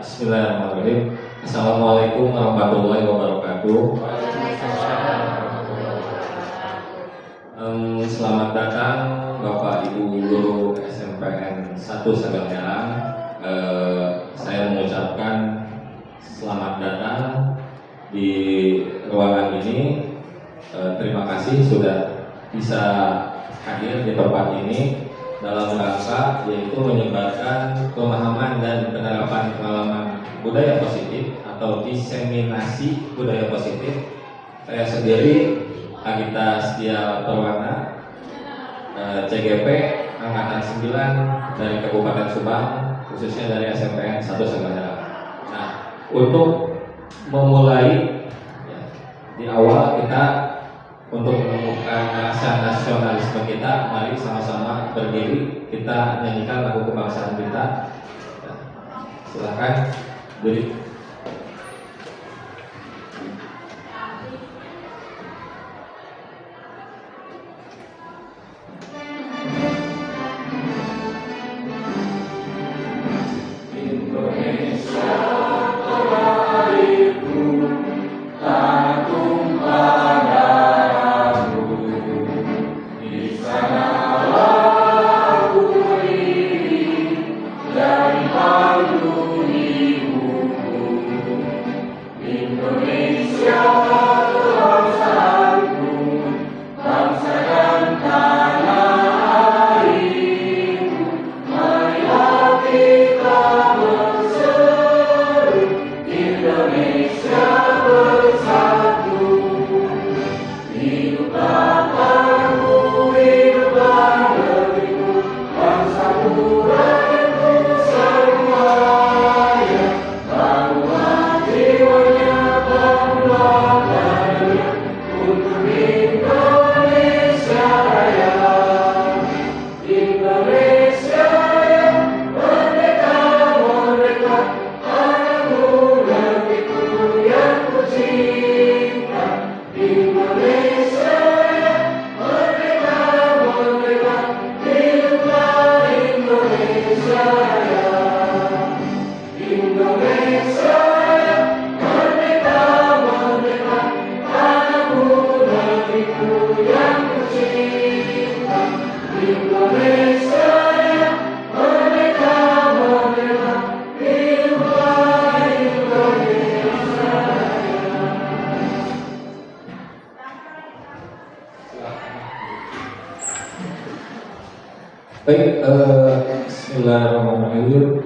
Bismillahirrahmanirrahim. Assalamualaikum warahmatullahi wabarakatuh. Selamat datang Bapak Ibu Guru SMPN 1 Sagamyalang. Saya mengucapkan selamat datang di ruangan ini. Terima kasih sudah bisa hadir di tempat ini dalam rangka yaitu menyebarkan pemahaman dan penerapan pengalaman budaya positif atau diseminasi budaya positif. Saya sendiri Agita Setia Perwana, CGP Angkatan 9 dari Kabupaten Subang, khususnya dari SMPN 1 Sagamyalang. Nah, untuk memulai di awal kita untuk menemukan rasa nasionalisme kita, mari sama-sama berdiri kita nyanyikan lagu kebangsaan kita. Silakan beri. Baik, bismillahirrahmanirrahim.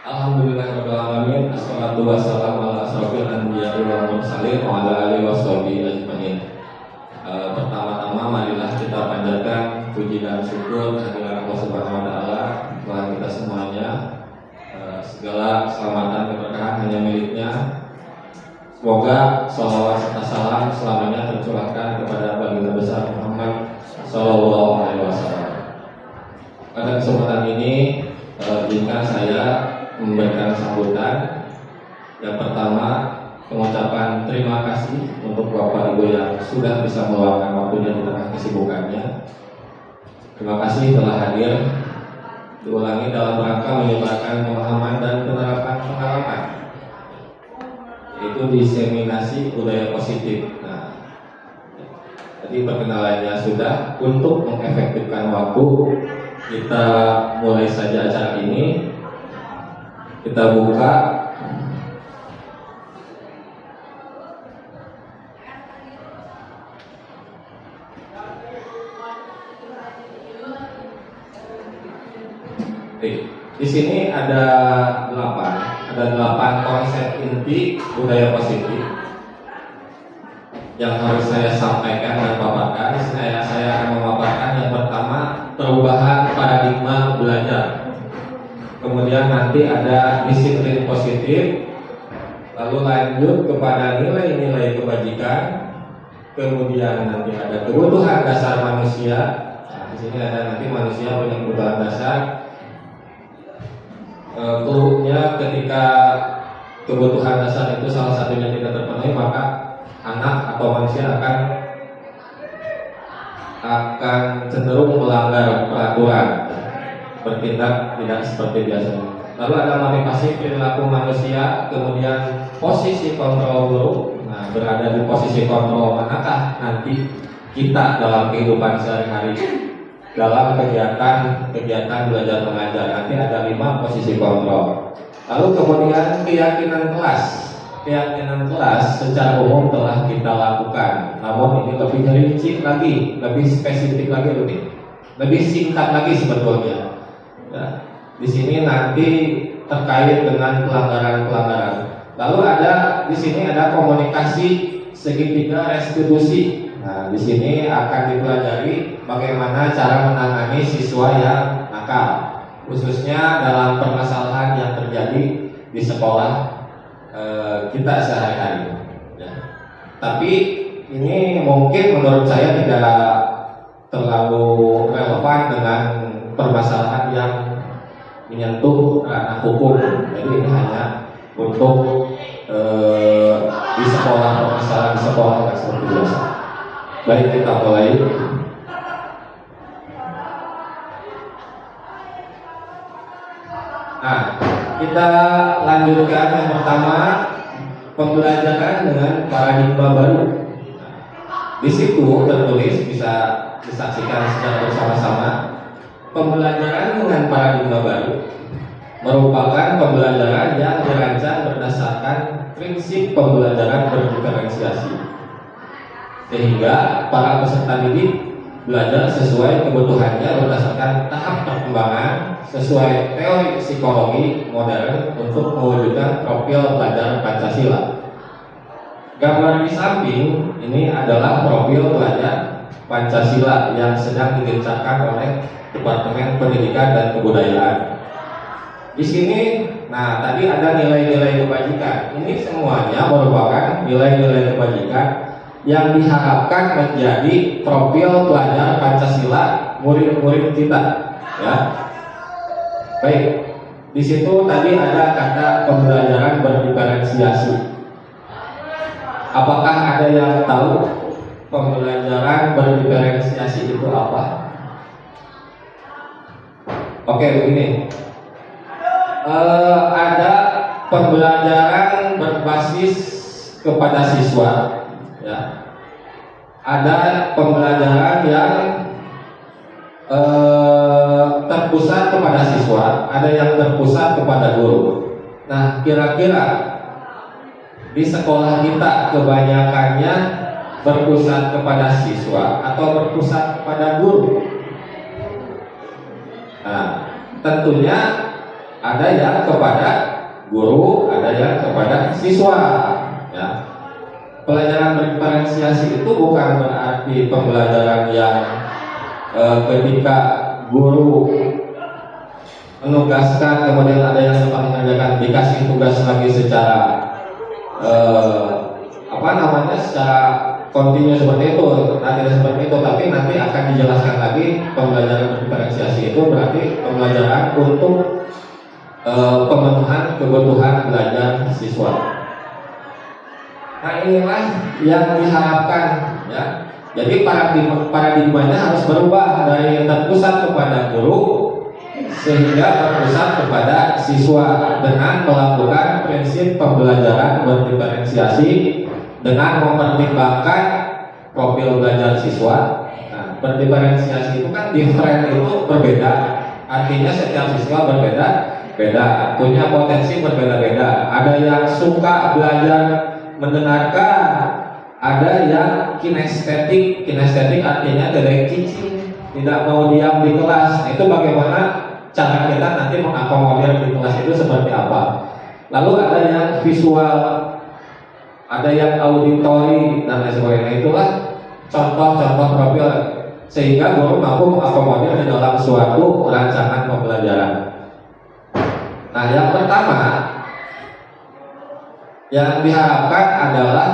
Alhamdulillahirabbil alamin. Assalatu wassalamu ala asrofil anbiya'i wal mursalin wa ala alihi washabihi ajmain. Pertama-tama marilah kita panjatkan puji dan syukur kehadirat Allah Subhanahu wa taala Tuhan kita semuanya. Segala keselamatan keberkahan hanya miliknya. Semoga salawat serta salam selamanya tercurahkan kepada baginda besar Muhammad Sallallahu Alaihi Wasallam. Pada kesempatan ini, izinkan saya memberikan sambutan. Yang pertama, pengucapan terima kasih untuk Bapak Ibu yang sudah bisa meluangkan waktunya di tengah kesibukannya. Terima kasih telah hadir. Diulangi dalam rangka menyebarkan pemahaman dan penerapan pengalaman, yaitu diseminasi budaya positif. Nah, jadi perkenalannya sudah. Untuk mengefektifkan waktu, kita mulai saja acara ini. Kita buka di sini ada 8 konsep inti budaya positif yang harus saya sampaikan dan paparkan. Saya akan memaparkan yang pertama, perubahan paradigma belajar. Kemudian nanti ada disiplin positif, lalu lanjut kepada nilai-nilai kebajikan. Kemudian nanti ada kebutuhan dasar manusia. Nah, di sini ada nanti manusia punya kebutuhan dasar. Keluhnya ketika kebutuhan dasar itu salah satunya tidak terpenuhi, maka anak atau manusia akan cenderung melanggar peraturan. bertindak tidak seperti biasanya. Lalu ada motivasi perilaku manusia, kemudian posisi kontrol guru. Nah, berada di posisi kontrol manakah nanti kita dalam kehidupan sehari-hari, dalam kegiatan belajar mengajar. Nanti ada 5 posisi kontrol. Lalu kemudian keyakinan kelas secara umum telah kita lakukan, namun ini lebih rinci lagi, lebih spesifik lagi, lebih singkat lagi sebetulnya. Ya, di sini nanti terkait dengan pelanggaran-pelanggaran. Lalu di sini ada komunikasi segitiga restitusi. Nah, di sini akan dipelajari bagaimana cara menangani siswa yang nakal, khususnya dalam permasalahan yang terjadi di sekolah kita sehari-hari. Ya. Tapi ini mungkin menurut saya tidak terlalu relevan dengan permasalahan yang menyentuh ranah hukum. Jadi ini hanya untuk di sekolah, permasalahan di sekolah yang seperti biasa. Baik, kita mulai. Nah, kita lanjutkan yang pertama, pembelajaran dengan paradigma baru. Di situ tertulis, bisa disaksikan secara bersama-sama, pembelajaran dengan paradigma baru merupakan pembelajaran yang dirancang berdasarkan prinsip pembelajaran berdiferensiasi, sehingga para peserta didik belajar sesuai kebutuhannya berdasarkan tahap perkembangan sesuai teori psikologi modern untuk mewujudkan profil pelajar Pancasila. Gambar di samping ini adalah profil pelajar Pancasila yang sedang digencarkan oleh Departemen Pendidikan dan Kebudayaan. Di sini, nah tadi ada nilai-nilai kebajikan. Ini semuanya merupakan nilai-nilai kebajikan yang diharapkan menjadi profil pelajar Pancasila murid-murid kita. Ya, baik. Di situ tadi ada kata pembelajaran berdiferensiasi. Apakah ada yang tahu pembelajaran berdiferensiasi itu apa? Oke, begini. Ada pembelajaran berbasis kepada siswa, ya. Ada pembelajaran yang terpusat kepada siswa, ada yang terpusat kepada guru. Nah, kira-kira di sekolah kita kebanyakannya berpusat kepada siswa atau berpusat kepada guru? Nah, tentunya ada yang kepada guru, ada yang kepada siswa. Ya. Pelajaran berdiferensiasi itu bukan berarti pembelajaran yang ketika guru menugaskan, kemudian ada yang sempat mengerjakan, dikasih tugas lagi secara secara kontinu seperti itu. Nah, tidak seperti itu, tapi nanti akan dijelaskan lagi pembelajaran berdiferensiasi itu berarti pembelajaran untuk pemenuhan kebutuhan belajar siswa. Nah, inilah yang diharapkan, ya. Jadi paradigmanya harus berubah dari terpusat kepada guru sehingga terpusat kepada siswa dengan melakukan prinsip pembelajaran berdiferensiasi dengan mempertimbangkan profil belajar siswa. Nah, berdiferensiasi itu kan different itu berbeda, artinya setiap siswa berbeda, punya potensi berbeda-beda. Ada yang suka belajar mendengarkan, ada yang kinestetik artinya dari cicing, tidak mau diam di kelas. Itu bagaimana cara kita nanti mengakomodir di kelas itu seperti apa. Lalu ada yang visual, ada yang auditori dan lain sebagainya. Itulah contoh-contoh profil sehingga guru mampu mengakomodir di dalam suatu rancangan pembelajaran. Nah, yang pertama yang diharapkan adalah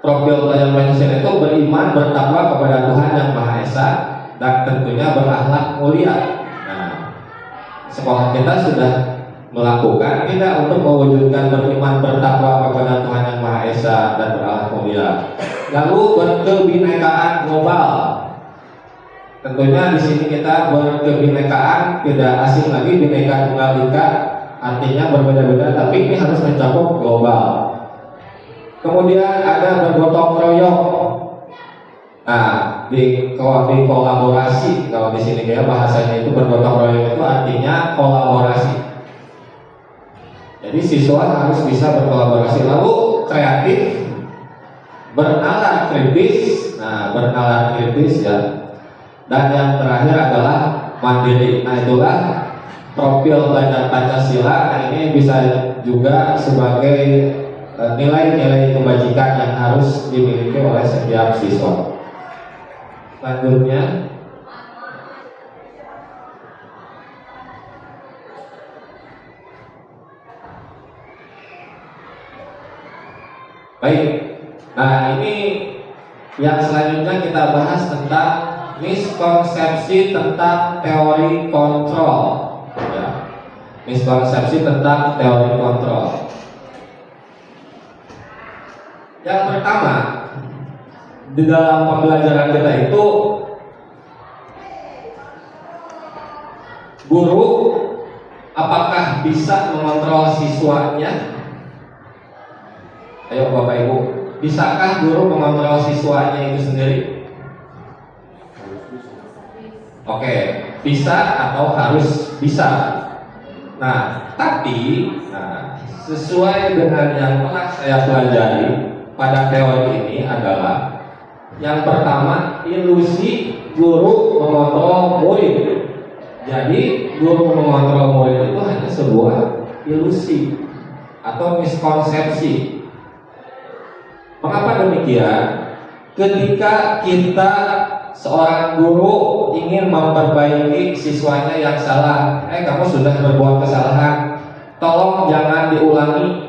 profil pelajar Pancasila itu beriman, bertakwa kepada Tuhan Yang Maha Esa dan tentunya berakhlak mulia. Nah, sekolah kita sudah melakukan tidak untuk mewujudkan beriman, bertakwa kepada Tuhan Yang Maha Esa dan berakhlak mulia. Lalu berkebinekaan global. Tentunya di sini kita berkebinekaan, tidak asing lagi Bhinneka Tunggal Ika, artinya berbeda-beda, tapi ini harus mencakup global. Kemudian ada bergotong royong. Nah, di kolaborasi, kalau di sini dia bahasanya itu bergotong royong itu artinya kolaborasi. Jadi siswa harus bisa berkolaborasi. Lalu kreatif, bernalar kritis. Nah, bernalar kritis ya. Dan yang terakhir adalah mandiri. Nah, itulah profil belajar Pancasila. Nah, ini bisa juga sebagai nilai-nilai kebajikan yang harus dimiliki oleh setiap siswa. Selanjutnya, baik. Nah, ini yang selanjutnya kita bahas tentang miskonsepsi tentang teori kontrol. Ya. Miskonsepsi tentang teori kontrol. Yang pertama, di dalam pembelajaran kita itu guru apakah bisa mengontrol siswanya? Ayo Bapak Ibu, bisakah guru mengontrol siswanya itu sendiri? Oke, bisa atau harus bisa. Nah, tapi sesuai dengan yang telah saya pelajari pada teori ini adalah yang pertama, ilusi guru mengontrol murid. Jadi guru mengontrol murid itu hanya sebuah ilusi atau miskonsepsi. Mengapa demikian? Ketika kita seorang guru ingin memperbaiki siswanya yang salah, kamu sudah berbuat kesalahan, tolong jangan diulangi.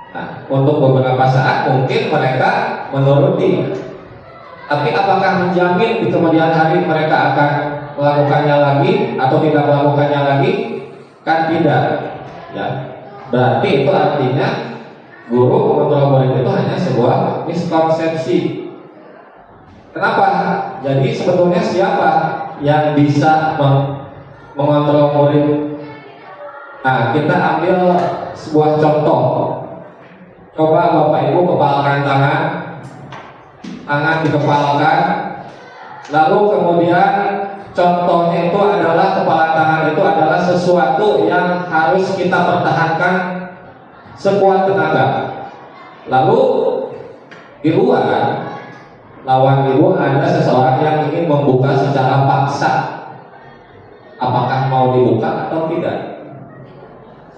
Nah, untuk beberapa saat mungkin mereka menuruti, tapi apakah menjamin di kemudian hari mereka akan melakukannya lagi atau tidak melakukannya lagi? Kan tidak, ya. Berarti itu artinya guru mengontrol murid itu hanya sebuah miskonsepsi. Kenapa? Jadi sebetulnya siapa yang bisa mengontrol murid? Nah, kita ambil sebuah contoh. Coba Bapak Ibu kepalkan tangan dikepalkan, lalu kemudian contohnya itu adalah kepala tangan itu adalah sesuatu yang harus kita pertahankan sekuat tenaga. Lalu di luar lawan ibu ada seseorang yang ingin membuka secara paksa. Apakah mau dibuka atau tidak?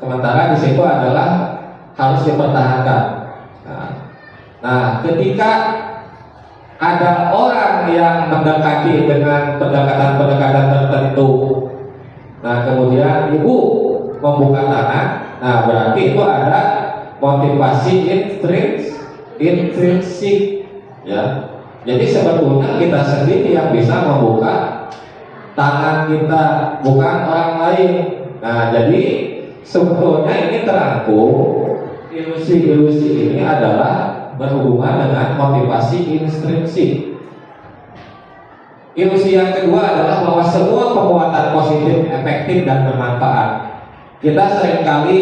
Sementara di situ adalah harus dipertahankan. Nah, ketika ada orang yang mendekati dengan pendekatan-pendekatan tertentu, nah kemudian ibu membuka tangan, nah berarti itu ada motivasi intrinsik, ya. Jadi sebetulnya kita sendiri yang bisa membuka tangan kita, bukan orang lain. Nah, jadi sebetulnya ini terangkum. Ilusi-ilusi ini adalah berhubungan dengan motivasi intrinsik. Ilusi yang kedua adalah bahwa semua perbuatan positif, efektif dan bermanfaat. Kita seringkali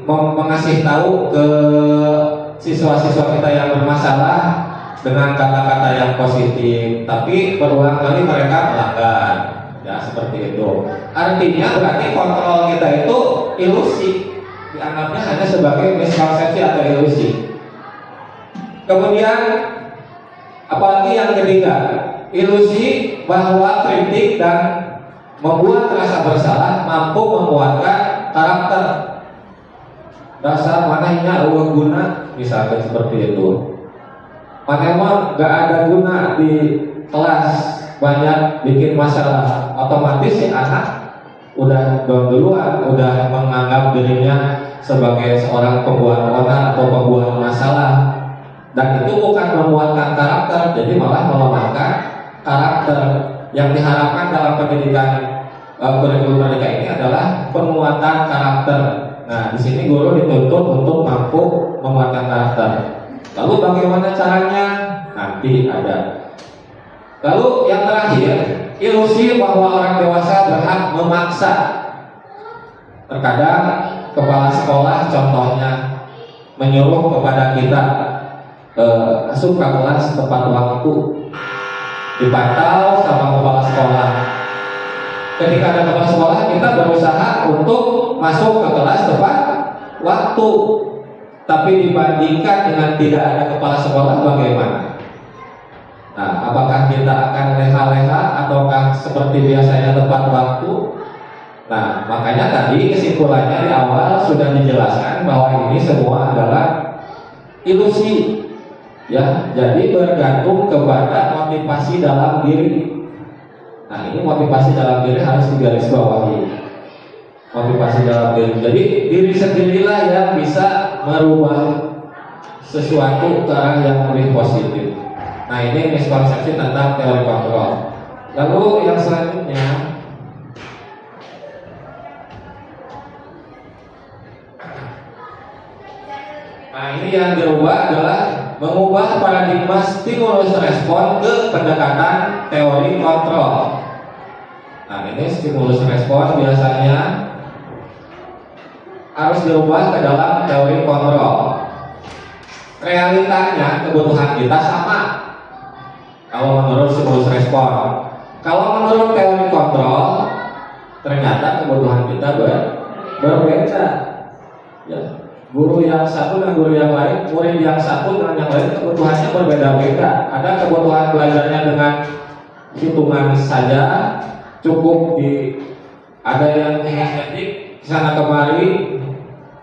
mengasih tahu ke siswa-siswa kita yang bermasalah dengan kata-kata yang positif, tapi berulang kali mereka melanggar. Ya, seperti itu. Artinya berarti kontrol kita itu ilusi. Dianggapnya hanya sebagai miskonsepsi atau ilusi. Kemudian apalagi yang ketiga, ilusi bahwa kritik dan membuat rasa bersalah mampu menguatkan karakter. Dasar manehnya eueuh guna, misalnya seperti itu. Maneh mah gak ada guna di kelas, banyak bikin masalah, otomatis si anak udah duluan, udah menganggap dirinya sebagai seorang pembuat onar atau pembuat masalah, dan itu bukan menguatkan karakter, jadi malah melemahkan karakter. Yang diharapkan dalam pendidikan kurikulum merdeka ini adalah penguatan karakter. Nah, di sini guru dituntut untuk mampu menguatkan karakter. Lalu bagaimana caranya? Nanti ada. Lalu yang terakhir, ilusi bahwa orang dewasa berhak memaksa. Terkadang kepala sekolah contohnya menyuruh kepada kita masuk ke kelas tepat waktu, dipantau sama kepala sekolah. Ketika ada kepala sekolah, kita berusaha untuk masuk ke kelas tepat waktu. Tapi dibandingkan dengan tidak ada kepala sekolah, bagaimana? Nah, apakah kita akan leha-leha ataukah seperti biasanya tepat waktu? Nah, makanya tadi kesimpulannya di awal sudah dijelaskan bahwa ini semua adalah ilusi. Ya, jadi bergantung kepada motivasi dalam diri. Nah, ini motivasi dalam diri harus digarisbawahi. Motivasi dalam diri. Jadi diri sendirilah yang bisa merubah sesuatu ke arah yang lebih positif. Nah, ini miskonsepsi tentang teori kontrol. Lalu yang selanjutnya, nah ini yang dirubah adalah mengubah paradigma stimulus respon ke pendekatan teori kontrol. Nah, ini stimulus respon biasanya harus dirubah ke dalam teori kontrol. Realitanya kebutuhan kita sama kalau menurut stimulus respon. Kalau menurut teori kontrol, ternyata kebutuhan kita berbeda. Ya. Guru yang satu dan guru yang lain, murid yang satu dan yang lain kebutuhannya berbeda-beda. Ada kebutuhan belajarnya dengan hitungan saja, cukup ada yang ngetik sana kemari.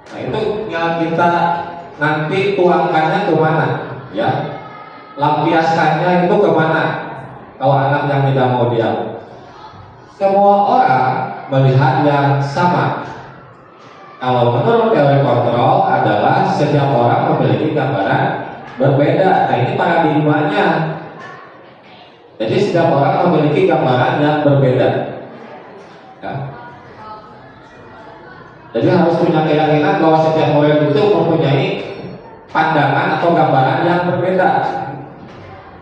Nah, itu yang kita nanti tuangkannya kemana, ya? Lampiaskannya itu kemana? Kalau anak yang tidak mau diam, semua orang melihat yang sama. Kalau menurut teori kontrol adalah setiap orang memiliki gambaran berbeda. Nah, ini paradigmanya. Jadi setiap orang memiliki gambaran yang berbeda. Ya. Jadi harus punya keyakinan bahwa setiap murid itu mempunyai pandangan atau gambaran yang berbeda.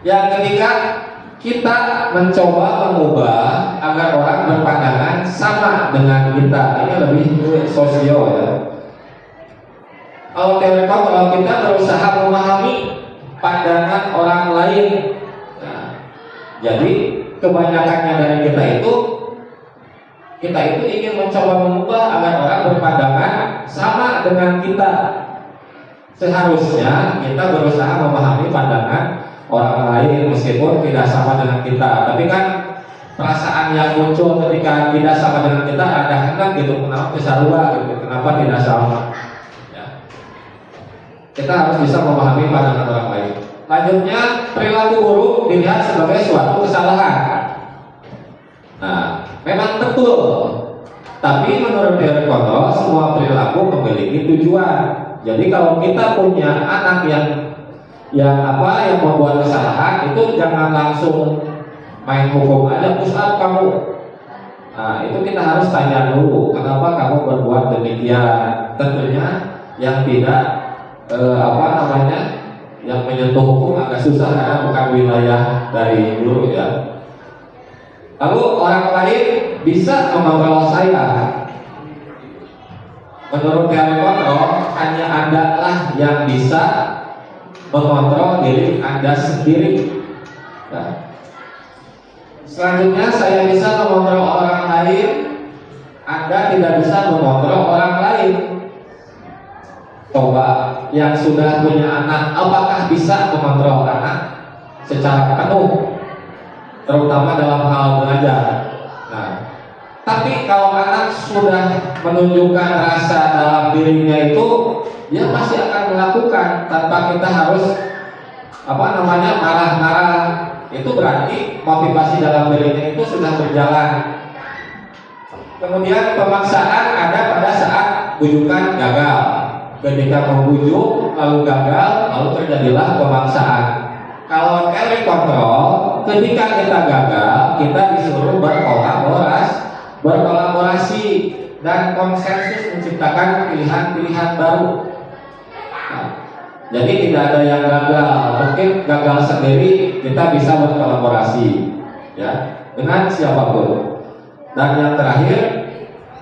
Yang ketika kita mencoba mengubah agar orang berpandangan sama dengan kita, ini lebih sosio ya. Kalau teori kontrol kita berusaha memahami pandangan orang lain. Nah, jadi kebanyakannya dari kita itu ingin mencoba mengubah agar orang berpandangan sama dengan kita. Seharusnya kita berusaha memahami pandangan orang lain meskipun tidak sama dengan kita. Tapi kan perasaan yang muncul ketika tidak sama dengan kita ada hendak gitu, kenapa kesarua gitu, kenapa tidak sama ya. Kita harus bisa memahami pandangan orang lain. Lanjutnya, perilaku buruk dilihat sebagai suatu kesalahan. Nah, memang betul, tapi menurut teori kontrol semua perilaku memiliki tujuan. Jadi kalau kita punya anak yang membuat kesalahan, itu jangan langsung main hukum aja, push up kamu. Nah, itu kita harus tanya dulu, kenapa kamu berbuat demikian. Tentunya yang tidak yang menyentuh hukum agak susah karena bukan wilayah dari guru ya. Lalu orang lain bisa mengontrol saya. Menurut teori kontrol, hanya Anda lah yang bisa mengontrol diri Anda sendiri. Nah, selanjutnya saya bisa mengontrol orang lain, Anda tidak bisa mengontrol orang lain. Coba yang sudah punya anak, apakah bisa mengontrol anak secara penuh, terutama dalam hal belajar? Nah, tapi kalau anak sudah menunjukkan rasa dalam dirinya itu, dia pasti akan melakukan tanpa kita harus marah-marah. Itu berarti motivasi dalam dirinya itu sudah berjalan. Kemudian pemaksaan ada pada saat bujukan gagal. Ketika membujuk lalu gagal, lalu terjadilah pemaksaan. Kalau teori kontrol, ketika kita gagal, kita disuruh berkolaborasi dan konsensus menciptakan pilihan-pilihan baru. Nah, Jadi tidak ada yang gagal. Mungkin gagal sendiri kita bisa berkolaborasi ya dengan siapapun. Dan yang terakhir,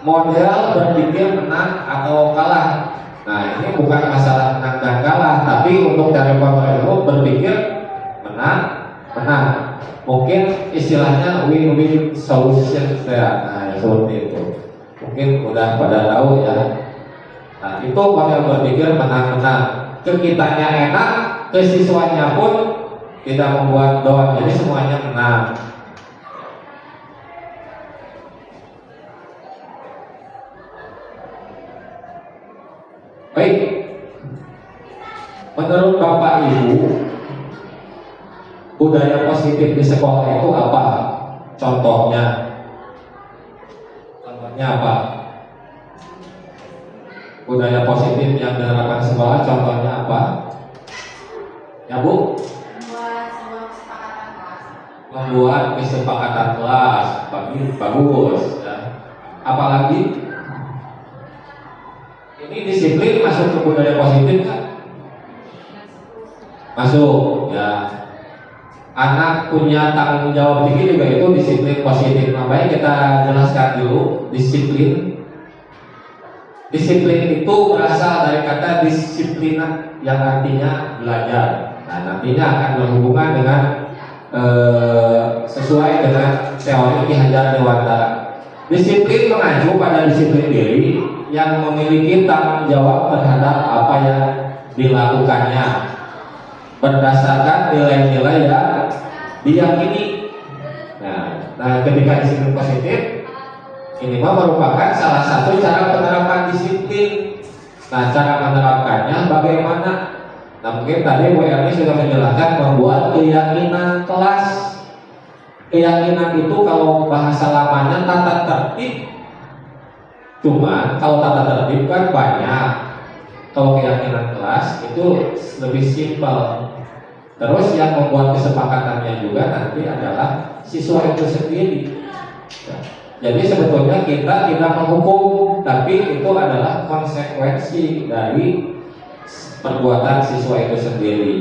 model berpikir menang atau kalah. Nah, ini bukan masalah menang dan kalah, tapi untuk reformer itu berpikir menang. Mungkin istilahnya win-win solution ya. Nah, seperti itu. Mungkin udah pada tahu ya. Nah, itu model berpikir menang-menang. Ke kitanya enak, ke siswanya pun tidak membuat down. Jadi semuanya menang. Baik, menurut Bapak Ibu, budaya positif di sekolah itu apa? Contohnya apa? Budaya positif yang diterapkan sekolah, contohnya apa? Ya Bu? Membuat kesepakatan kelas. Bagus ya. Apalagi? Ini disiplin masuk ke budaya positif kan? Masuk ya. Anak punya tanggung jawab tinggi juga itu disiplin positif. Makanya kita jelaskan dulu disiplin. Disiplin itu berasal dari kata disiplina yang artinya belajar. Nah, nantinya akan berhubungan dengan sesuai dengan teori Ki Hajar Dewantara. Disiplin mengacu pada disiplin diri yang memiliki tanggung jawab terhadap apa yang dilakukannya berdasarkan nilai-nilai yang diyakini. Nah, ketika disiplin positif ini merupakan salah satu cara penerapan disiplin. Nah, cara menerapkannya bagaimana? Nah, mungkin tadi Bu Erni sudah menjelaskan membuat keyakinan kelas. Keyakinan itu kalau bahasa lamanya tata tertib. Cuma kalau tata tertib kan banyak. Kalau keyakinan kelas itu lebih simpel. Terus yang membuat kesepakatannya juga nanti adalah siswa itu sendiri. Jadi sebetulnya kita tidak menghukum, tapi itu adalah konsekuensi dari perbuatan siswa itu sendiri.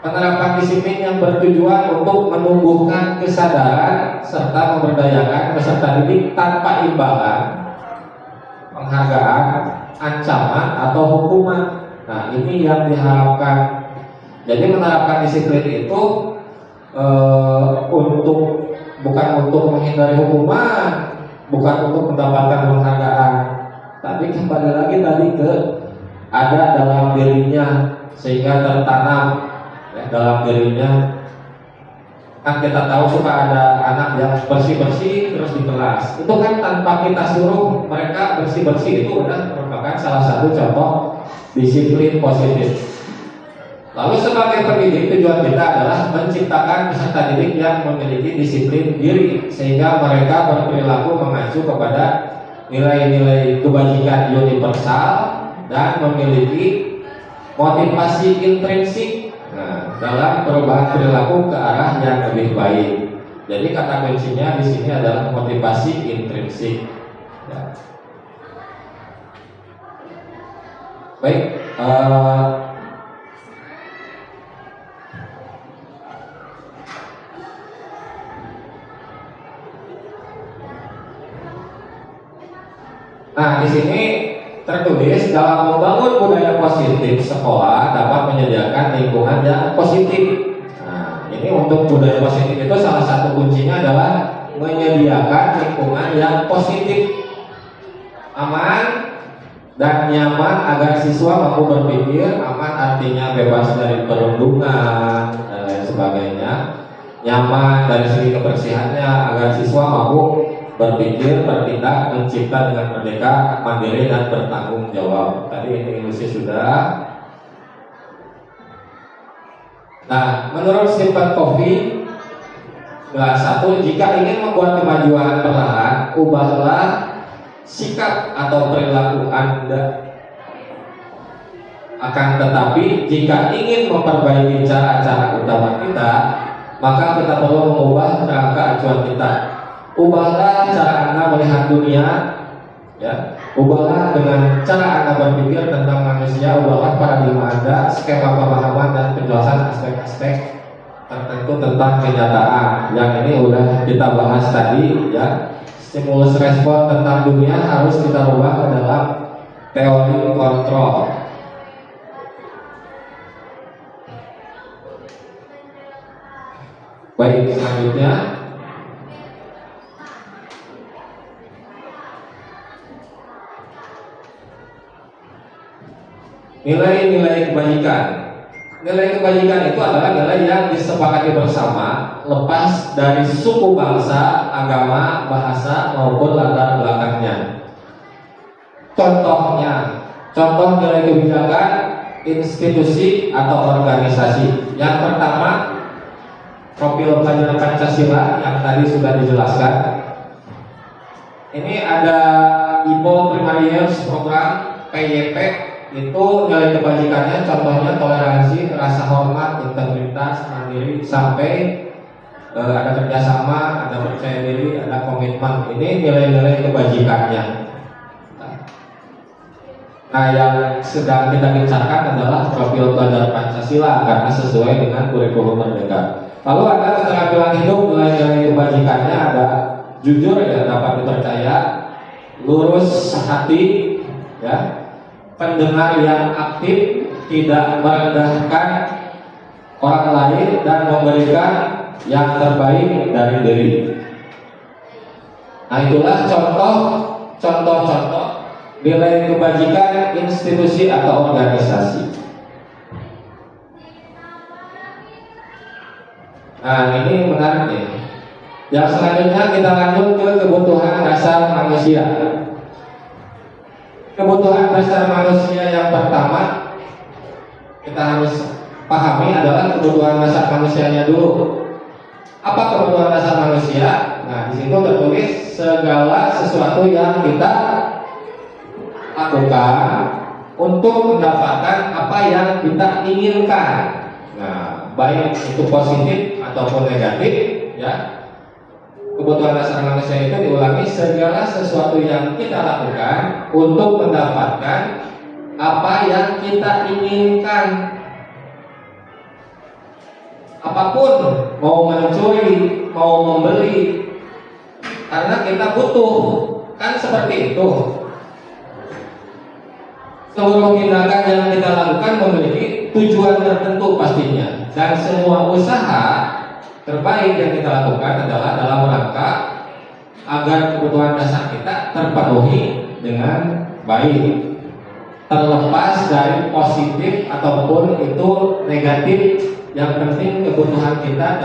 Penerapan disiplin yang bertujuan untuk menumbuhkan kesadaran serta memberdayakan peserta didik tanpa imbalan, penghargaan, ancaman atau hukuman. Nah, ini yang diharapkan. Jadi menerapkan disiplin itu bukan untuk menghindari hukuman, bukan untuk mendapatkan penghargaan, tapi kembali lagi tadi ke ada dalam dirinya sehingga tertanam dalam dirinya. Kan kita tahu suka ada anak yang bersih-bersih terus di kelas. Itu kan tanpa kita suruh mereka bersih-bersih, itu udah merupakan salah satu contoh disiplin positif. Lalu sebagai pendidik, tujuan kita adalah menciptakan peserta didik yang memiliki disiplin diri sehingga mereka berperilaku mengacu kepada nilai-nilai kebajikan universal dan memiliki motivasi intrinsik dalam perubahan perilaku ke arah yang lebih baik. Jadi kata kuncinya di sini adalah motivasi intrinsik. Ya. Baik. Nah, di sini tertulis dalam membangun budaya positif sekolah dapat menyediakan lingkungan yang positif. Nah, ini untuk budaya positif itu salah satu kuncinya adalah menyediakan lingkungan yang positif, aman dan nyaman agar siswa mampu berpikir. Aman artinya bebas dari perundungan dan lain sebagainya. Nyaman dari segi kebersihannya agar siswa mampu berpikir, bertindak, mencipta dengan merdeka, mandiri dan bertanggung jawab. Tadi ini ilusi sudah. Nah, menurut Stephen Covey, kelas 1, jika ingin membuat kemajuan perlahan, ubahlah sikap atau perilaku Anda. Akan tetapi, jika ingin memperbaiki cara-cara utama kita, maka kita perlu mengubah kerangka acuan kita. Ubahlah cara Anda melihat dunia, Ya, ubahlah dengan cara Anda berpikir tentang manusia, ubahlah paradigma Anda, skema pemahaman dan penjelasan aspek-aspek tertentu tentang kenyataan. Yang ini udah kita bahas tadi ya. Stimulus respon tentang dunia harus kita ubah ke dalam teori kontrol. Baik, selanjutnya nilai-nilai kebajikan. Nilai kebajikan itu adalah nilai yang disepakati bersama, lepas dari suku bangsa, agama, bahasa maupun latar belakangnya. Contoh nilai kebijakan institusi atau organisasi. Yang pertama, profil pelajaran Pancasila yang tadi sudah dijelaskan. Ini ada IPO Primary Years Program PYP. Itu nilai kebajikannya contohnya toleransi, rasa hormat, integritas, mandiri, sampai ada kerjasama, ada percaya diri, ada komitmen. Ini nilai-nilai kebajikannya. Nah, yang sedang kita bicarakan adalah profil pelajar Pancasila karena sesuai dengan kurikulum Merdeka. Lalu ada keterampilan hidup, nilai-nilai kebajikannya ada jujur ya, dapat dipercaya, lurus hati ya, pendengar yang aktif, tidak merendahkan orang lain dan memberikan yang terbaik dari diri. Nah, itulah contoh-contoh nilai kebajikan institusi atau organisasi. Nah, ini menarik nih. Yang selanjutnya kita lanjut ke kebutuhan dasar manusia. Kebutuhan dasar manusia yang pertama kita harus pahami adalah kebutuhan dasar manusianya dulu. Apa kebutuhan dasar manusia? Nah, di situ tertulis segala sesuatu yang kita lakukan untuk mendapatkan apa yang kita inginkan. Nah, baik itu positif ataupun negatif, ya. Kebutuhan dasar manusia itu diulangi segala sesuatu yang kita lakukan untuk mendapatkan apa yang kita inginkan. Apapun, mau mencuri, mau membeli, karena kita butuh, kan seperti itu. Seluruh tindakan yang kita lakukan memiliki tujuan tertentu pastinya, dan semua usaha terbaik yang kita lakukan adalah dalam rangka agar kebutuhan dasar kita terpenuhi dengan baik, terlepas dari positif ataupun itu negatif. Yang penting kebutuhan kita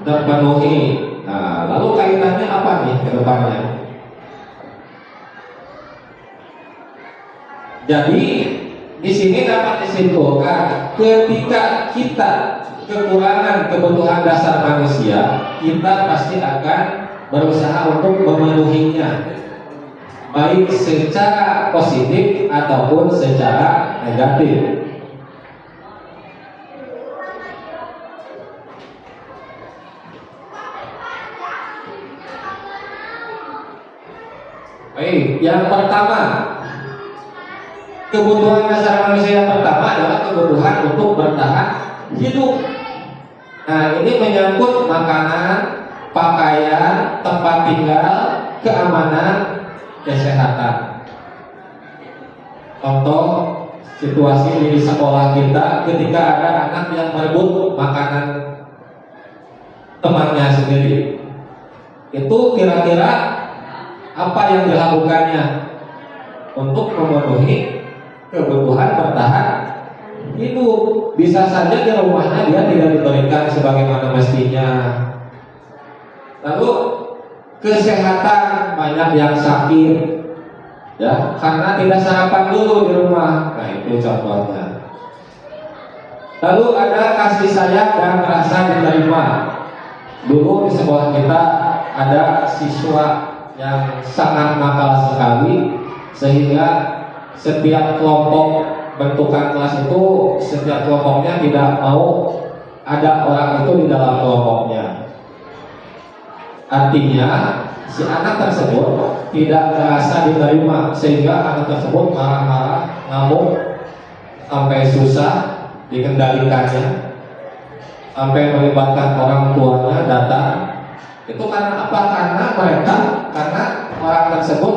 terpenuhi. Nah, lalu kaitannya apa nih ke depannya? Jadi di sini dapat disimpulkan ketika kita kekurangan kebutuhan dasar manusia, kita pasti akan berusaha untuk memenuhinya, baik secara positif ataupun secara negatif. Baik, yang pertama, kebutuhan dasar manusia yang pertama adalah kebutuhan untuk bertahan hidup. Nah, ini menyangkut makanan, pakaian, tempat tinggal, keamanan, kesehatan. Contoh situasi di sekolah kita ketika ada anak yang merebut makanan temannya sendiri. Itu kira-kira apa yang dilakukannya untuk memenuhi kebutuhan bertahan hidup? Bisa saja di rumahnya dia tidak diberikan sebagaimana mestinya. Lalu kesehatan, banyak yang sakit ya karena tidak sarapan dulu di rumah. Nah, itu contohnya. Lalu ada kasih sayang dan rasa diterima. Dulu di sekolah kita ada siswa yang sangat nakal sekali, sehingga setiap kelompok bentukan kelas itu setiap kelompoknya tidak mau ada orang itu di dalam kelompoknya. Artinya si anak tersebut tidak merasa diterima, sehingga anak tersebut marah-marah, ngamuk, sampai susah dikendalikannya, sampai melibatkan orang tuanya datang. Itu karena apa? Karena orang tersebut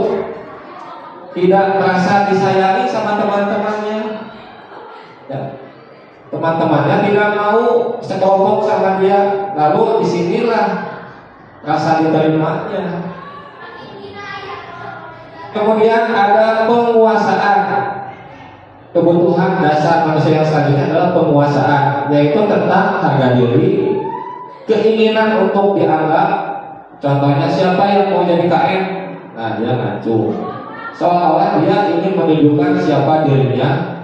tidak merasa disayangi sama teman-temannya. Ya. Teman-temannya tidak mau sekelompok sama dia. Lalu disinilah rasa diterimanya. Kemudian ada penguasaan. Kebutuhan dasar manusia yang selanjutnya adalah penguasaan, yaitu tentang harga diri, keinginan untuk dianggap. Contohnya, siapa yang mau jadi KM? Nah, dia ngacu, seolah-olah dia ingin menunjukkan siapa dirinya.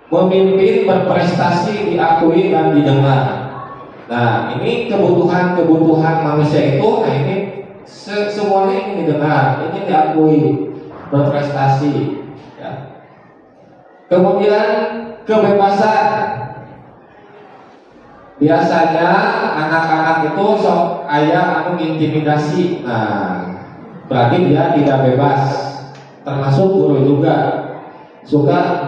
Memimpin, berprestasi, diakui dan didengar. Nah, ini kebutuhan manusia itu. Nah, ini semuanya ingin didengar, ingin diakui, berprestasi. Ya. Kemudian kebebasan. Biasanya anak-anak itu sok ayah intimidasi. Nah, berarti dia tidak bebas. Termasuk guru juga suka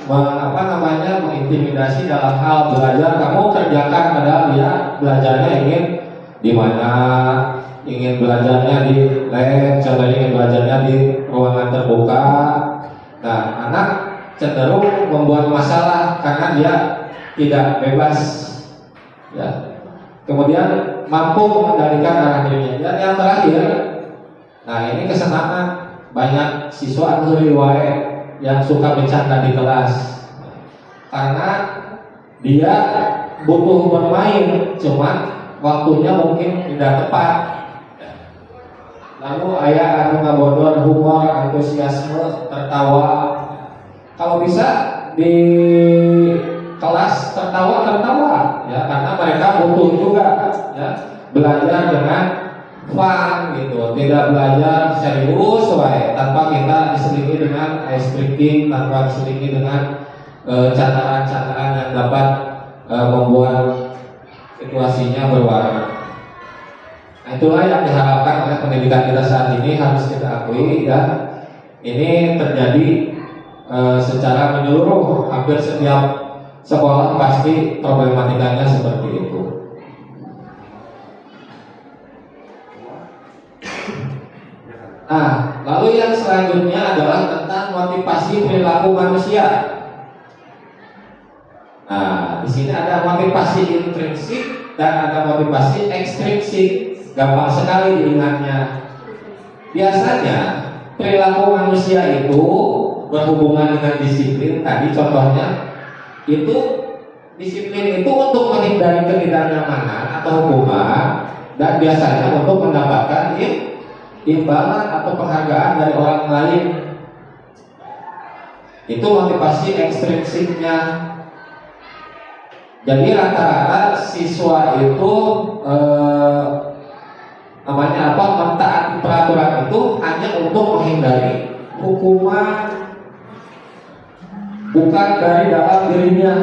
mengintimidasi dalam hal belajar. Kamu kerjakan, padahal dia belajarnya ingin di mana? Ingin belajarnya di lab, contohnya ingin belajarnya di ruangan terbuka. Nah, anak cenderung membuat masalah karena dia tidak bebas. Ya. Kemudian mampu mengendalikan arah dirinya. Dan yang terakhir, nah ini kesenangan. Banyak siswa yang suka bercanda di kelas karena dia butuh bermain, cuman waktunya mungkin tidak tepat. Lalu ayah ngabodor humor, antusiasme, tertawa. Kalau bisa di kelas tertawa ya, karena mereka butuh juga ya, belajar dengan fun gitu, tidak belajar serius tanpa kita diselingi dengan ice breaking, tanpa diselingi dengan candaan-candaan yang dapat membuat situasinya berwarna. Nah, itulah yang diharapkan oleh pendidikan kita saat ini, harus kita akui ya. Ini terjadi secara menyeluruh, hampir setiap sekolah pasti problematikanya seperti itu. Nah, lalu yang selanjutnya adalah tentang motivasi perilaku manusia. Nah, di sini ada motivasi intrinsik dan ada motivasi ekstrinsik. Gampang sekali diingatnya. Biasanya perilaku manusia itu berhubungan dengan disiplin. Tadi contohnya itu disiplin itu untuk menghindari ketidaknyamanan atau hukuman, dan biasanya untuk mendapatkan imbalan atau penghargaan dari orang lain. Itu motivasi ekstrinsiknya. Jadi rata-rata siswa itu mentaati peraturan itu hanya untuk menghindari hukuman, bukan dari dalam dirinya.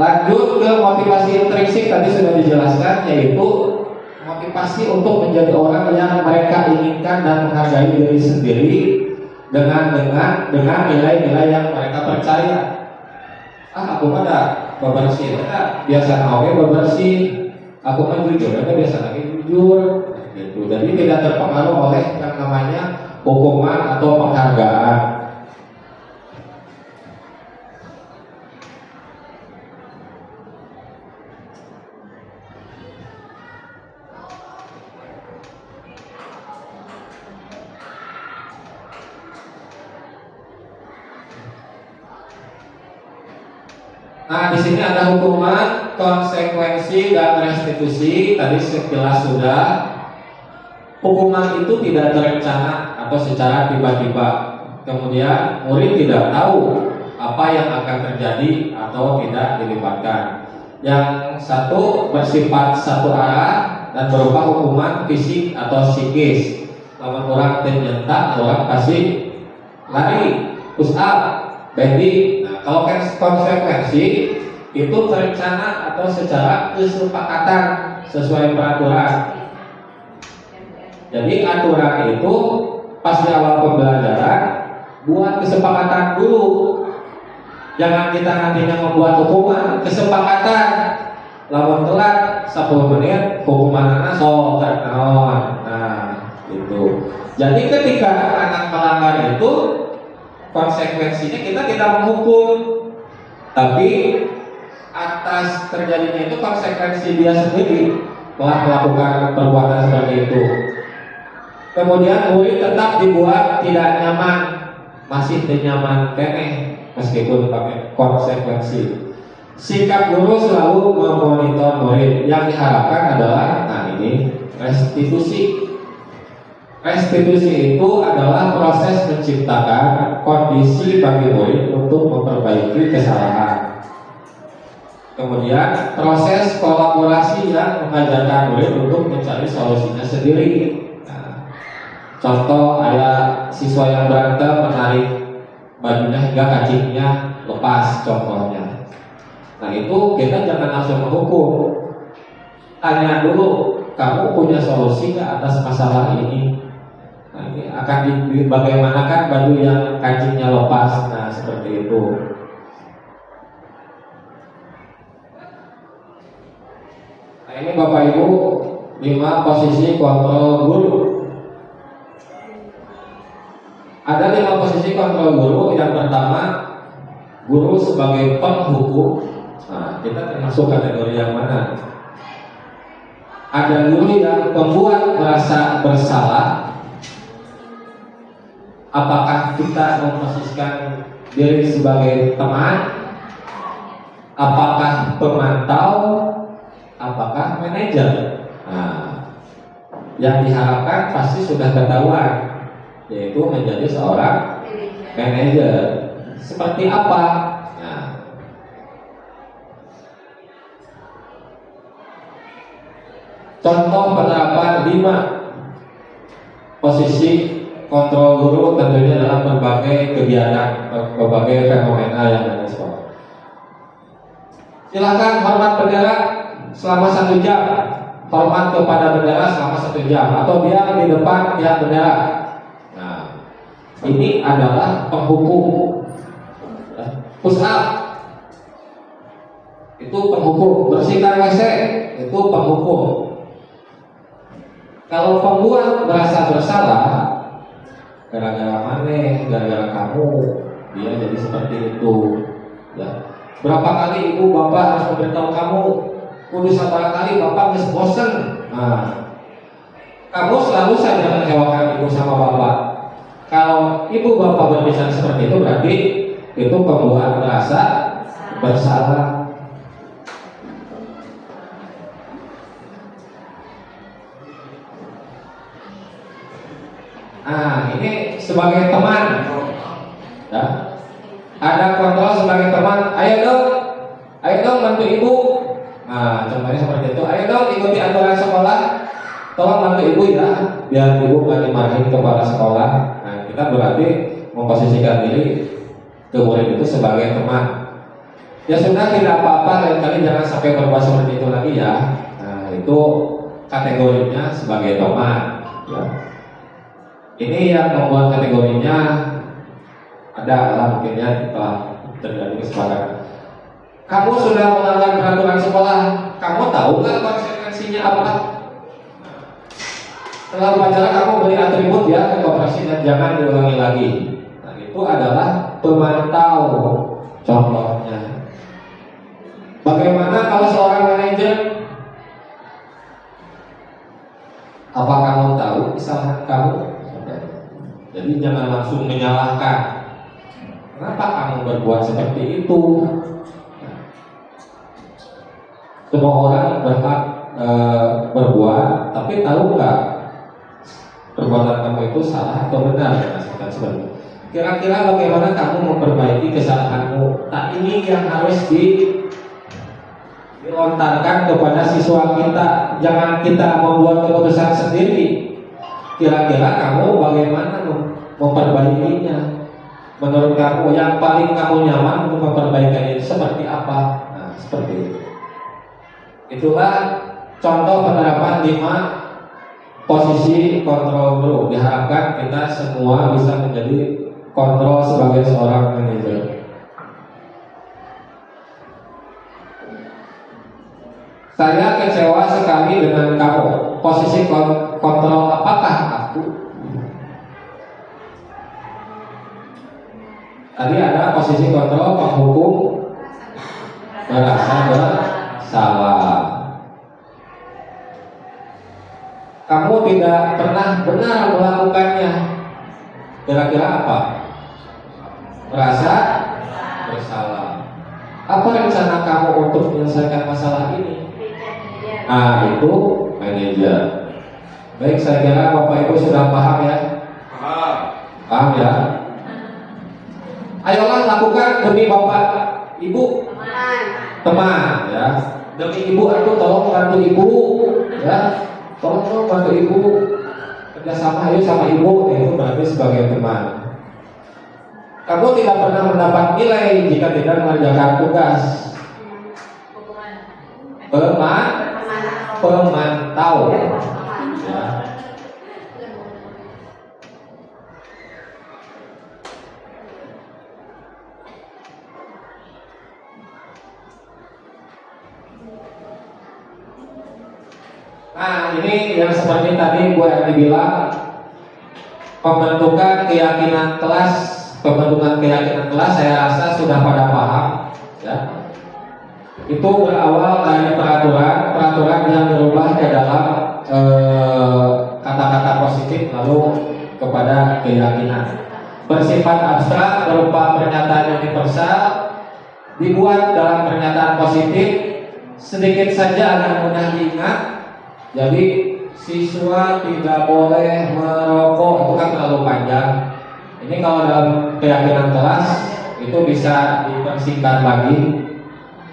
Lanjut ke motivasi intrinsik, tadi sudah dijelaskan, yaitu motivasi untuk menjadi orang yang mereka inginkan dan menghargai diri sendiri dengan nilai-nilai yang mereka percaya. Aku pada bebersih, biasa bebersih. Aku kan jujur, biasa lagi jujur. Gitu. Jadi tidak terpengaruh oleh yang namanya hukuman atau penghargaan. Nah, di sini ada hukuman, konsekuensi, dan restitusi. Tadi sekilas sudah. Hukuman itu tidak terencana atau secara tiba-tiba. Kemudian murid tidak tahu apa yang akan terjadi atau tidak dilibatkan. Yang satu bersifat satu arah dan berupa hukuman fisik atau psikis. Kalau orang nyentak, orang pasti lari, push up, bending. Kalau konsekuensi itu terencana atau secara kesepakatan. sesuai peraturan. Jadi aturan itu pas di awal pembelajaran buat kesepakatan dulu. Jangan kita nantinya membuat hukuman, kesepakatan. Lawan telat 10 menit hukuman sok naon. Nah, itu. Jadi ketika anak melanggar itu konsekuensinya kita tidak menghukum, tapi atas terjadinya itu konsekuensi dia sendiri telah melakukan perbuatan seperti itu. Kemudian murid tetap dibuat tidak nyaman, masih nyaman keneh meskipun pakai konsekuensi. Sikap guru selalu memonitor murid. Yang diharapkan adalah, nah ini restitusi. Restitusi itu adalah proses menciptakan kondisi bagi murid untuk memperbaiki kesalahan. Kemudian proses kolaborasi yang mengajarkan murid untuk mencari solusinya sendiri. Nah, contoh ada siswa yang berantem menarik bajunya hingga kancingnya lepas contohnya. Nah itu kita jangan langsung menghukum. Tanya dulu, kamu punya solusi nggak atas masalah ini? Nah, ini akan bagaimanakah baju yang kancingnya lepas? Nah seperti itu. Nah ini Bapak Ibu 5 posisi kontrol guru. Ada 5 posisi kontrol guru. Yang pertama, guru sebagai penghukum. Nah, kita termasuk kategori yang mana? Ada guru yang membuat merasa bersalah. Apakah kita memposisikan diri sebagai teman? Apakah pemantau? Apakah manajer? Nah, yang diharapkan pasti sudah ketahuan, yaitu menjadi seorang manajer. Seperti apa? Nah, contoh penerapan 5 posisi kontrol guru tentunya dalam berbagai kegiatan, berbagai fenomena yang ada di sekolah. Silakan hormat bendera selama 1 jam, hormat kepada bendera selama 1 jam, atau dia di depan tiang bendera. Nah, ini adalah penghukum. Push up itu penghukum, bersihkan WC itu penghukum. Kalau pembuat merasa bersalah gara-gara maneh, gara-gara kamu, dia jadi seperti itu. Ya. Berapa kali ibu bapak harus memberitahu kamu? Kudu sabar kali bapak geus bosen. Nah, kamu selalu saja mengecewakan ibu sama bapak. Kalau ibu bapak berbicara seperti itu berarti itu pembuat merasa bersalah. Nah, ini sebagai teman, ya. Ada kontrol sebagai teman. Ayo dong bantu ibu. Nah, contohnya seperti itu. Ayo dong ikuti aturan sekolah. Tolong bantu ibu ya, biar ibu nggak dimarahin kepala sekolah. Nah, kita berarti memposisikan diri ke murid itu sebagai teman. Ya sudah, tidak apa-apa, lain kali jangan sampai berbuat seperti itu lagi ya. Nah, itu kategorinya sebagai teman, ya. Ini yang membuat kategorinya adalah mungkinnya telah terjadi kesepakatan. Kamu sudah melanggar peraturan sekolah, kamu tahu nggak konsekuensinya apa? Setelah upacara kamu beri atribut ya ke koperasi dan jangan diulangi lagi. Nah, itu adalah pemantau contohnya. Bagaimana kalau seorang manajer? Apa kamu tahu kesalahan kamu? Jadi jangan langsung menyalahkan. Kenapa kamu berbuat seperti itu? Semua orang berhak berbuat, tapi tahu nggak perbuatan kamu itu salah atau benar? Kira-kira bagaimana kamu memperbaiki kesalahanmu? Nah, ini yang harus dilontarkan kepada siswa kita. Jangan kita membuat keputusan sendiri. Kira-kira kamu bagaimana memperbaikinya? Menurut kamu yang paling kamu nyaman untuk memperbaikinya itu seperti apa? Nah, seperti itu. Itulah contoh penerapan 5 posisi kontrol guru. Diharapkan kita semua bisa menjadi kontrol sebagai seorang manajer. Saya kecewa sekali dengan kamu. Posisi kontrol apakah aku? Tadi ada posisi kontrol penghukum merasa bersalah. Kamu tidak pernah benar melakukannya. Kira-kira apa? Merasa bersalah. Apa rencana kamu untuk menyelesaikan masalah ini? Itu manajer. Baik, saya kira Bapak Ibu sudah paham ya. Paham ya. Ayolah lakukan demi Bapak Ibu, teman ya. Demi Ibu, aku tolong bantu Ibu ya. Tolong bantu Ibu, kerjasama ayo sama Ibu. Itu berarti sebagai teman. Kamu tidak pernah mendapat nilai jika tidak mengerjakan tugas. Pemantau ya. Nah, ini yang seperti tadi Bu Erni bilang, pembentukan keyakinan kelas saya rasa sudah pada paham ya. Itu berawal dari peraturan yang berubah ke dalam kata-kata positif lalu kepada keyakinan. Bersifat abstrak berupa pernyataan universal, dibuat dalam pernyataan positif, sedikit saja agar mudah diingat. Jadi siswa tidak boleh merokok, itu kan terlalu panjang. Ini kalau dalam keyakinan kelas itu bisa dipersingkat lagi,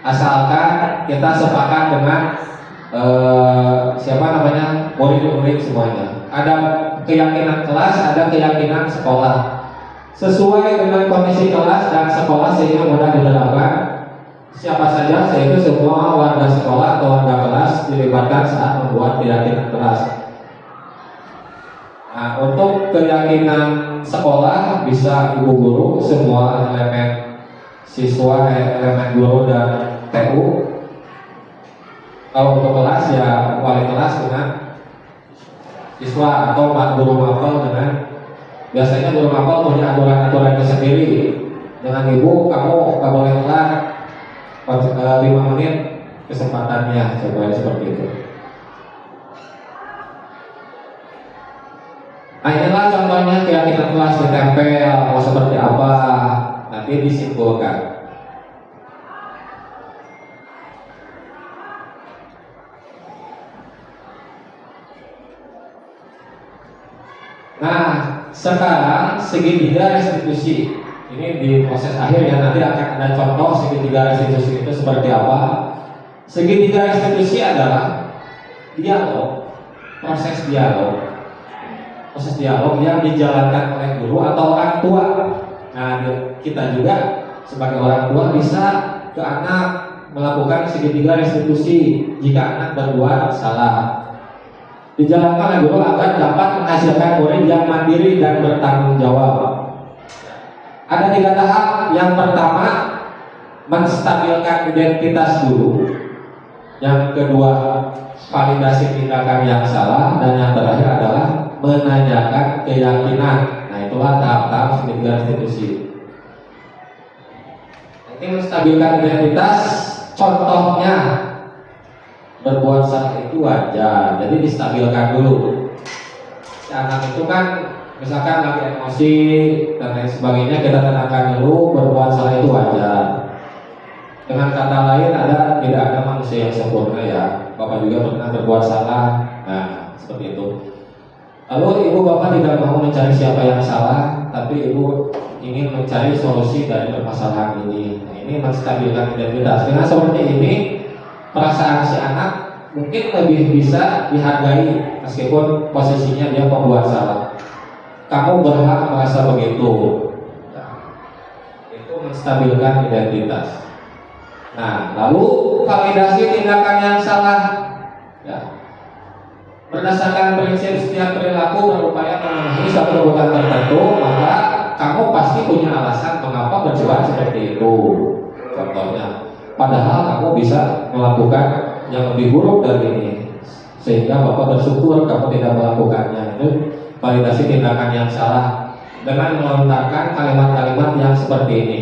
asalkan kita sepakat dengan murid-murid semuanya. Ada keyakinan kelas, ada keyakinan sekolah. Sesuai dengan kondisi kelas dan sekolah sehingga mudah diterapkan. Siapa saja, yaitu semua warga sekolah atau warga kelas dilibatkan saat membuat keyakinan kelas. Nah, untuk keyakinan sekolah bisa ibu guru, semua elemen siswa, elemen guru dan TU. Kalau untuk kelas ya wali kelas dengan siswa atau guru mapel dengan, biasanya guru mapel punya aturan-aturan tersendiri. Dengan ibu kamu nggak boleh kelar 5 menit kesempatannya, coba seperti itu. Nah, inilah contohnya keyakinan kelas ditempel, mau seperti apa nanti disimpulkan. Nah, sekarang segitiga restitusi. Ini di proses akhir ya, nanti akan ada contoh segitiga restitusi itu seperti apa. Segitiga restitusi adalah dialog, proses dialog yang dijalankan oleh guru atau orang tua. Nah, kita juga sebagai orang tua bisa ke anak melakukan segitiga restitusi jika anak berbuat salah. Dijalankan oleh guru agar dapat menghasilkan murid yang mandiri dan bertanggung jawab. Ada 3 tahap. Yang pertama, menstabilkan identitas dulu. Yang kedua, validasi tindakan yang salah. Dan yang terakhir adalah menanyakan keyakinan. Nah, itulah tahap-tahap segitiga restitusi. Ini menstabilkan identitas, contohnya berbuat salah itu wajar, jadi distabilkan dulu. Si anak itu kan misalkan lagi emosi dan lain sebagainya, kita tenangkan dulu, berbuat salah itu wajar. Dengan kata lain, tidak ada manusia yang sempurna ya. Bapak juga pernah berbuat salah. Nah, seperti itu. Lalu ibu bapak tidak mau mencari siapa yang salah, tapi ibu ingin mencari solusi dari permasalahan ini. Nah, ini menstabilkan identitas. Dengan seperti ini, perasaan si anak mungkin lebih bisa dihargai meskipun posisinya dia pembuat salah. Kamu berhak merasa begitu. Nah, itu menstabilkan identitas. Nah, lalu validasi tindakan yang salah. Ya. Berdasarkan prinsip setiap perilaku berupaya memenuhi suatu kebutuhan tertentu, maka kamu pasti punya alasan mengapa berbuat seperti itu. Contohnya, padahal kamu bisa melakukan yang lebih buruk dari ini, sehingga Bapak bersyukur kamu tidak melakukannya. Itu validasi tindakan yang salah dengan melontarkan kalimat-kalimat yang seperti ini.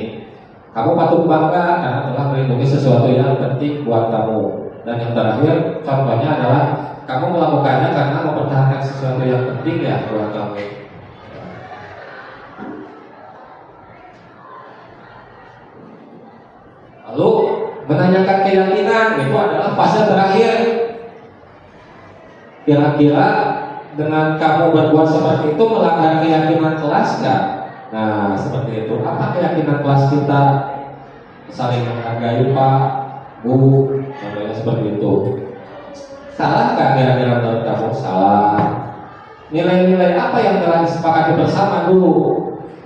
Kamu patut bangga karena telah melindungi sesuatu yang penting buat kamu. Dan yang terakhir, contohnya adalah kamu melakukannya karena mempertahankan sesuatu yang penting ya buat kamu. Lalu menanyakan keyakinan itu adalah fase terakhir. Kira-kira dengan kamu berbuat seperti itu melanggar keyakinan kelas nggak? Nah seperti itu. Apa keyakinan kelas kita? Saling menghargai Pak, Bu, contohnya seperti itu. Salah nggak kira-kira menurut kamu? Salah. Nilai-nilai apa yang telah disepakati bersama dulu?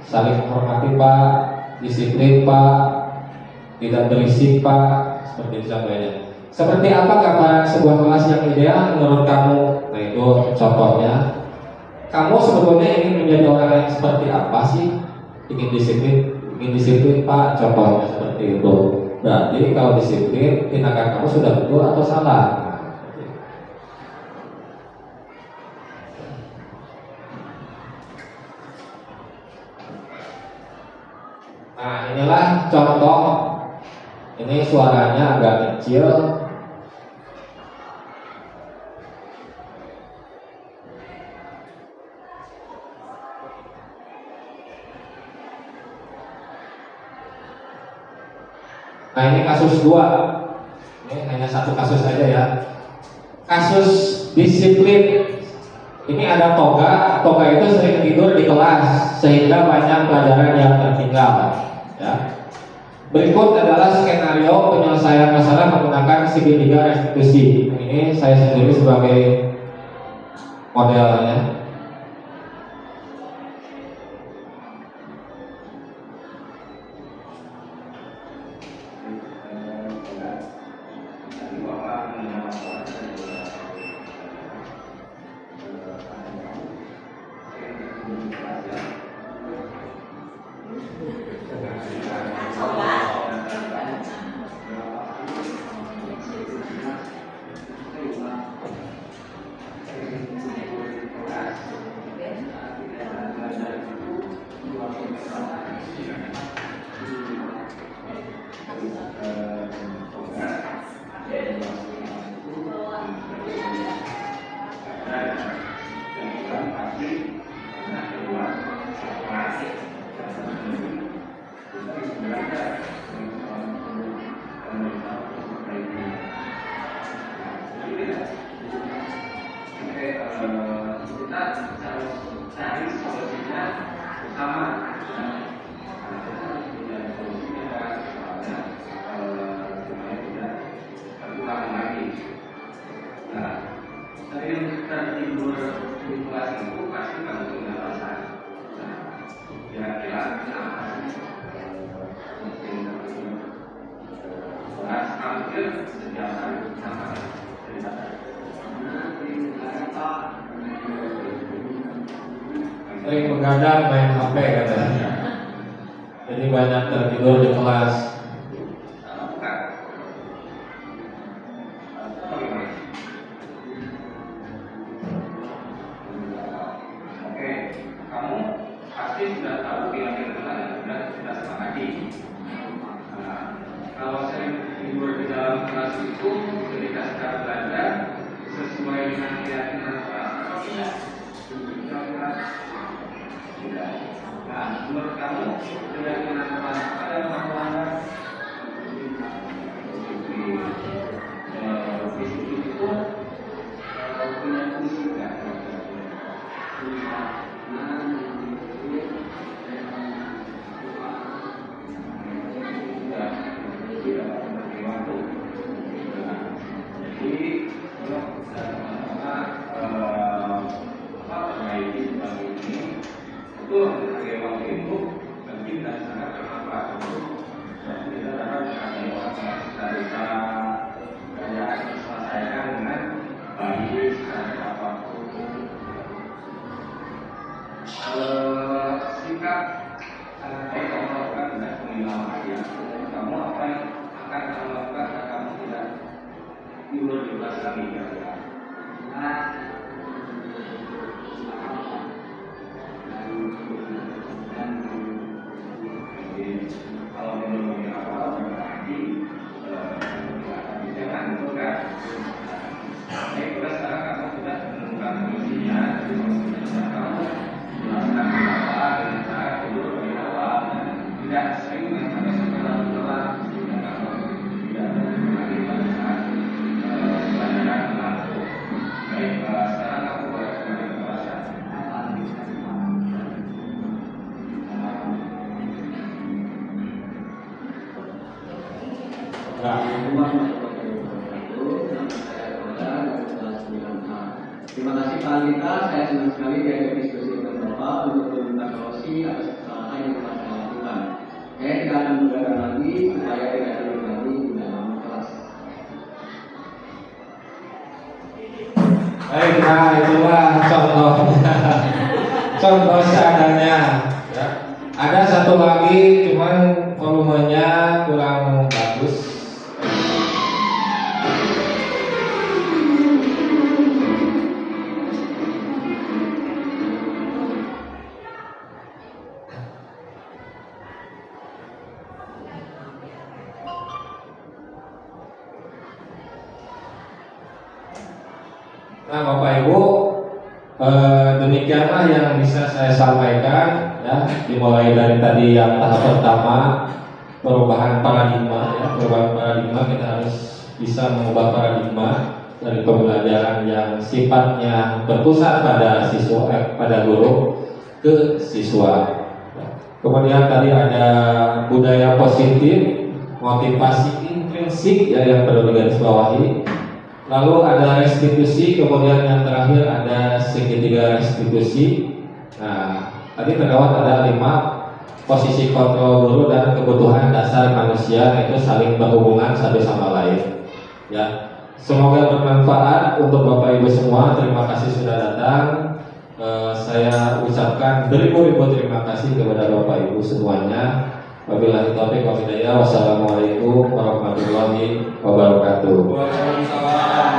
Saling menghormati Pak, disiplin Pak, tidak berisik Pak, seperti itu contohnya. Seperti apa gambaran sebuah kelas yang ideal menurut kamu? Nah itu contohnya. Kamu sebetulnya ingin menjadi orang yang seperti apa sih? Ingin disiplin Pak, contohnya seperti itu. Berarti kalau disiplin, tindakan kamu sudah betul atau salah? Nah inilah contoh. Ini suaranya agak kecil. Nah ini kasus 2. Ini hanya satu kasus aja ya. Kasus disiplin. Ini ada toga itu sering tidur di kelas sehingga banyak pelajaran yang tertinggal. Ya. Berikut adalah skenario penyelesaian masalah menggunakan segitiga restitusi. Ini saya sendiri sebagai modelnya. Sering begadang main HP katanya. Jadi banyak tertidur di kelas. Oke, kamu pasti sudah tahu keyakinan yang sudah sepakati. Nah, kalau sering tidur di dalam kelas itu ketika sedang belajar sesuai dengan keyakinan kelas atau tidak? Tidak. Nah, menurut kamu keyakinan kelas apa yang kamu melanggar? Disiplin itu punya fungsi nggak? sikap baik kamu lakukan tidak mengenal dia. Kamu apa yang akan kamu lakukan agar kamu tidak tidur di kelas kami ya? Kalau menurut awal berarti jangan itu kan. Baik, sekarang kamu sudah menemukan solusinya. Jadi solusinya kamu jelaskan kenapa dengan cara tidur lebih awal dan tidak sering sampai terlalu lelah sehingga kamu tidak lagi pada saat pelajaran mengantuk. Baik, sekarang kamu boleh kembali ke kelas ya. Terima kasih Pak Anita, saya senang sekali diajak diskusi dengan Bapak untuk meminta solusi atas kesalahan yang telah saya lakukan. Saya tidak akan berulang lagi supaya tidak terjadi lagi di dalam kelas. Baik, nah itulah contohnya. Contoh seadanya. Ya. Ada satu lagi, cuman volumenya kurang bagus. Nah, Bapak Ibu, demikianlah yang bisa saya sampaikan, ya. Dimulai dari tadi yang tahap pertama, perubahan paradigma, ya. Perubahan paradigma, kita harus bisa mengubah paradigma dari pembelajaran yang sifatnya berpusat pada siswa, pada guru ke siswa. Kemudian tadi ada budaya positif, motivasi intrinsik, ya, yang perlu digarisbawahi. Lalu ada restitusi, kemudian yang terakhir ada segitiga restitusi. Nah, tadi terdapat ada 5 posisi kontrol guru dan kebutuhan dasar manusia, yaitu saling berhubungan satu sama lain. Ya, semoga bermanfaat untuk Bapak Ibu semua. Terima kasih sudah datang. Saya ucapkan beribu-ribu terima kasih kepada Bapak Ibu semuanya. Wabillahi taufiq wal hidayah. Wassalamualaikum warahmatullahi wabarakatuh. Waalaikumsalam.